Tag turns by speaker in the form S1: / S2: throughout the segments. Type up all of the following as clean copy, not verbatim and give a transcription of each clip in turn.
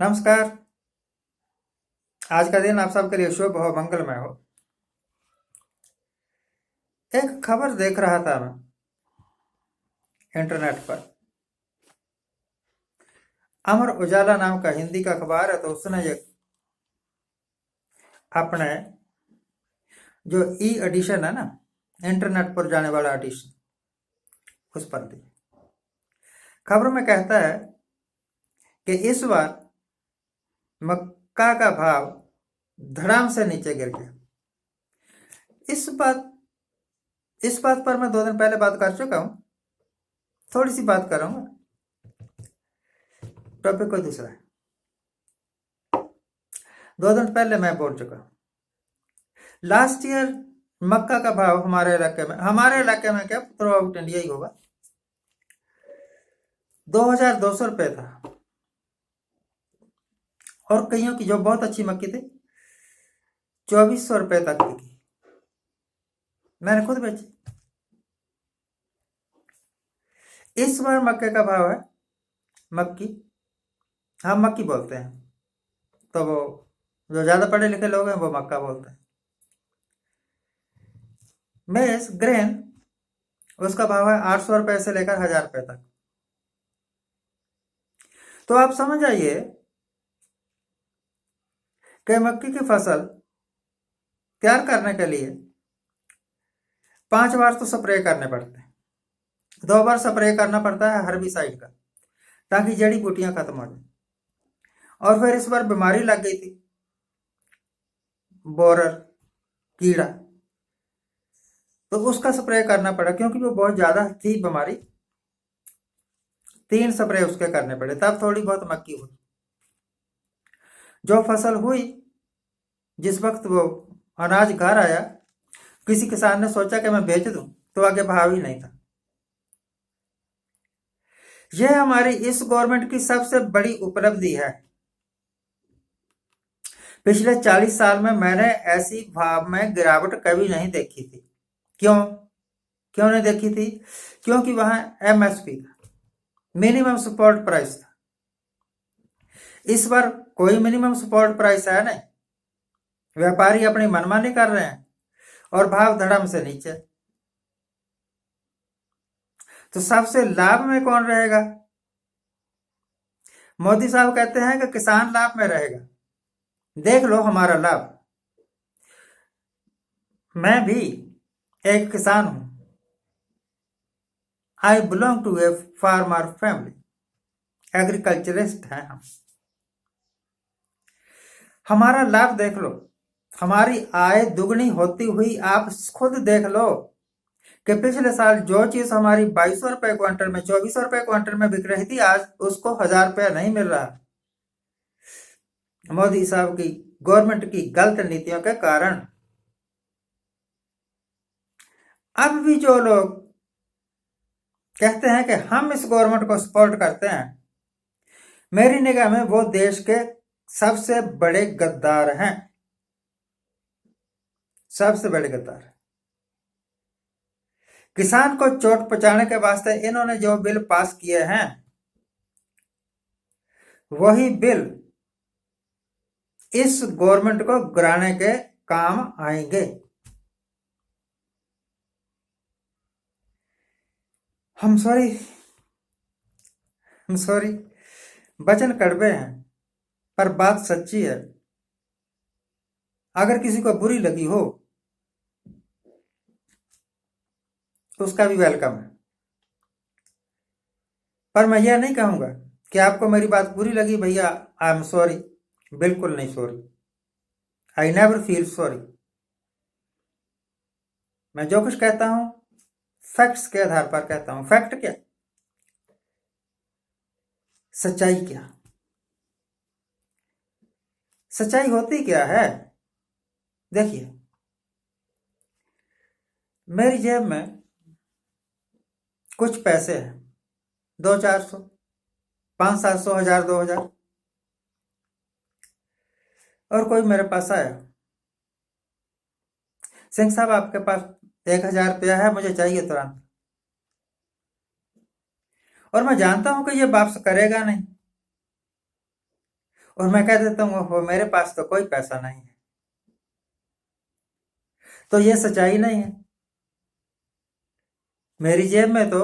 S1: नमस्कार। आज का दिन आप सबके लिए शुभ हो, मंगलमय हो। एक खबर देख रहा था मैं इंटरनेट पर। अमर उजाला नाम का हिंदी का अखबार है, तो उसने ये अपने जो ई एडिशन है ना, इंटरनेट पर जाने वाला एडिशन, उस पर दी खबर में कहता है कि इस बार मक्का का भाव धड़ाम से नीचे गिर गया। इस बात इस बात पर मैं 2 दिन पहले बात कर चुका हूं। थोड़ी सी बात करूंगा, टॉपिक कोई दूसरा है। 2 दिन पहले मैं बोल चुका हूं, लास्ट ईयर मक्का का भाव हमारे इलाके में क्या, थ्रू आउट इंडिया ही होगा, 2200 रुपये था। और कईयों की जो बहुत अच्छी मक्की थी 2400 रुपये तक बिकी। मैंने खुद बेची। इस बार मक्के का भाव है, मक्की, हम मक्की बोलते हैं, तो वो जो ज्यादा पढ़े लिखे लोग हैं वो मक्का बोलते हैं। मेज ग्रेन, उसका भाव है 800 रुपये से लेकर 1000 रुपये तक। तो आप समझ आइए कि मक्की की फसल तैयार करने के लिए 5 बार तो स्प्रे करने पड़ते हैं। 2 बार स्प्रे करना पड़ता है हर्बिसाइड का, ताकि जड़ी बूटियां खत्म हो जाए। और फिर इस बार बीमारी लग गई थी, बोरर कीड़ा, तो उसका स्प्रे करना पड़ा, क्योंकि वो बहुत ज्यादा थी बीमारी। 3 स्प्रे उसके करने पड़े, तब थोड़ी बहुत मक्की हुई। जो फसल हुई, जिस वक्त वो अनाज घर आया, किसी किसान ने सोचा कि मैं बेच दूं, तो आगे भाव ही नहीं था। यह हमारी इस गवर्नमेंट की सबसे बड़ी उपलब्धि है। पिछले 40 साल में मैंने ऐसी भाव में गिरावट कभी नहीं देखी थी। क्यों क्यों नहीं देखी थी? क्योंकि वहां एमएसपी था, मिनिमम सपोर्ट प्राइस था। इस बार कोई मिनिमम सपोर्ट प्राइस है नहीं। व्यापारी अपनी मनमानी कर रहे हैं और भाव धड़म से नीचे। तो सबसे लाभ में कौन रहेगा? मोदी साहब कहते हैं कि किसान लाभ में रहेगा। देख लो हमारा लाभ। मैं भी एक किसान हूं। I belong to a farmer family. Agriculturist हैं हम। हमारा लाभ देख लो। हमारी आय दुगनी होती हुई आप खुद देख लो कि पिछले साल जो चीज हमारी 2200 रुपये क्विंटल में, 2400 रुपये क्विंटल में बिक रही थी, आज उसको 1000 रुपया नहीं मिल रहा। मोदी साहब की गवर्नमेंट की गलत नीतियों के कारण। अब भी जो लोग कहते हैं कि हम इस गवर्नमेंट को सपोर्ट करते हैं, मेरी निगाह में वो देश के सबसे बड़े गद्दार हैं। सबसे बड़े गद्दार। किसान को चोट पहुंचाने के वास्ते इन्होंने जो बिल पास किए हैं, वही बिल इस गवर्नमेंट को गिराने के काम आएंगे। हम सॉरी, वचन कड़वे हैं, पर बात सच्ची है। अगर किसी को बुरी लगी हो तो उसका भी वेलकम है। पर मैं यह नहीं कहूंगा कि आपको मेरी बात बुरी लगी, भैया आई एम सॉरी। बिल्कुल नहीं sorry. I never feel sorry. मैं जो कुछ कहता हूं फैक्ट्स के आधार पर कहता हूं। फैक्ट क्या? सच्चाई क्या? सच्चाई होती क्या है? देखिए, मेरी जेब में कुछ पैसे हैं, 200-400, 500-700, 1000-2000। और कोई मेरे पास आया, सिंह साहब आपके पास 1000 रुपया है, मुझे चाहिए तुरंत। और मैं जानता हूं कि ये वापस करेगा नहीं। और मैं कह देता हूँ ओहो मेरे पास तो कोई पैसा नहीं है, तो ये सच्चाई नहीं है। मेरी जेब में तो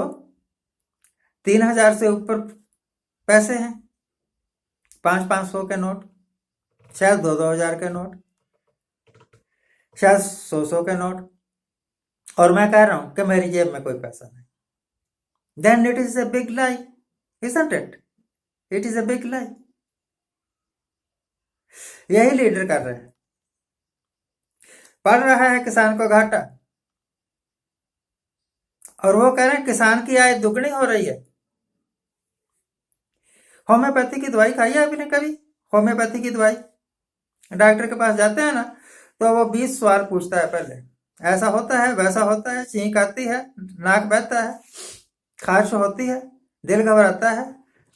S1: 3,000 से ऊपर पैसे हैं, 500-500 के नोट, शायद 2-2 हजार के नोट, शायद 100-100 के नोट, और मैं कह रहा हूं कि मेरी जेब में कोई पैसा नहीं। Then it is a big lie, isn't it? It is a big lie. यही लीडर कर रहे हैं। पड़ रहा है किसान को घाटा, और वो कह रहे हैं किसान की आय दुगनी हो रही है। होम्योपैथी की दवाई खाई है आपने कभी? होम्योपैथी की दवाई, डॉक्टर के पास जाते हैं ना, तो वो 20 सवाल पूछता है पहले, ऐसा होता है, वैसा होता है, छींक आती है, नाक बहता है, खारिश होती है, दिल घबराता है,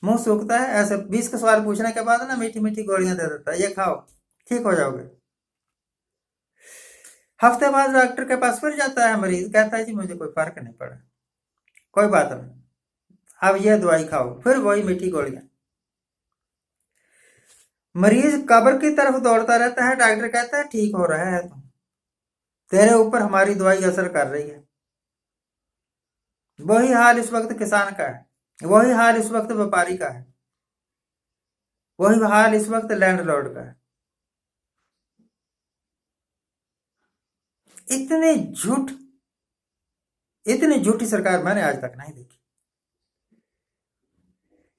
S1: मुंह सूखता है, ऐसे 20 के सवाल पूछने के बाद ना मीठी मीठी गोलियां दे देता है, ये खाओ ठीक हो जाओगे। हफ्ते बाद डॉक्टर के पास फिर जाता है मरीज, कहता है जी मुझे कोई फर्क नहीं पड़ा, कोई बात नहीं, अब ये दवाई खाओ, फिर वही मीठी गोलियां। मरीज कब्र की तरफ दौड़ता रहता है, डॉक्टर कहता है ठीक हो रहा है, तुम तेरे ऊपर हमारी दवाई असर कर रही है। वही हाल इस वक्त किसान का है, वही हाल इस वक्त व्यापारी का है, वही हाल इस वक्त लैंडलॉर्ड का है। इतने झूठ, इतनी झूठी सरकार मैंने आज तक नहीं देखी।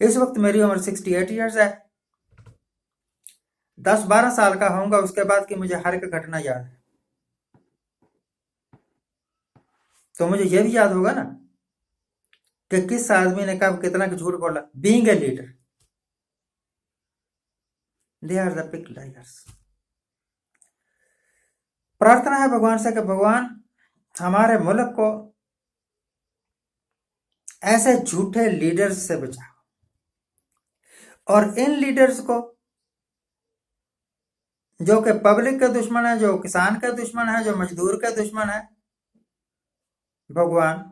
S1: इस वक्त मेरी उम्र 68 ईयर्स है, 10-12 साल का होऊंगा उसके बाद की मुझे हर एक घटना याद है, तो मुझे यह भी याद होगा ना कि किस आदमी ने कब कितना झूठ बोला। Being a leader, they are the big liars. प्रार्थना है भगवान से कि भगवान हमारे मुल्क को ऐसे झूठे लीडर्स से बचाओ, और इन लीडर्स को जो कि पब्लिक के दुश्मन है, जो किसान के दुश्मन है, जो मजदूर के दुश्मन है, भगवान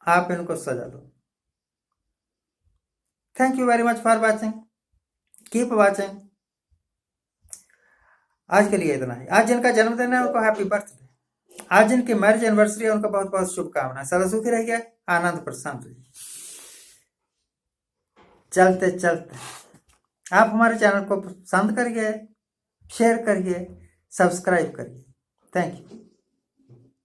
S1: आप इनको सजा दो। Thank you very much for watching, keep watching. आज के लिए इतना ही। आज जिनका जन्मदिन है उनको हैप्पी बर्थडे, आज जिनकी मैरिज एनिवर्सरी है उनको बहुत बहुत शुभकामनाएं। सदा सुखी रहिए, आनंद प्रसन्न रहिए। चलते चलते आप हमारे चैनल को पसंद करिए, शेयर करिए, सब्सक्राइब करिए। Thank you.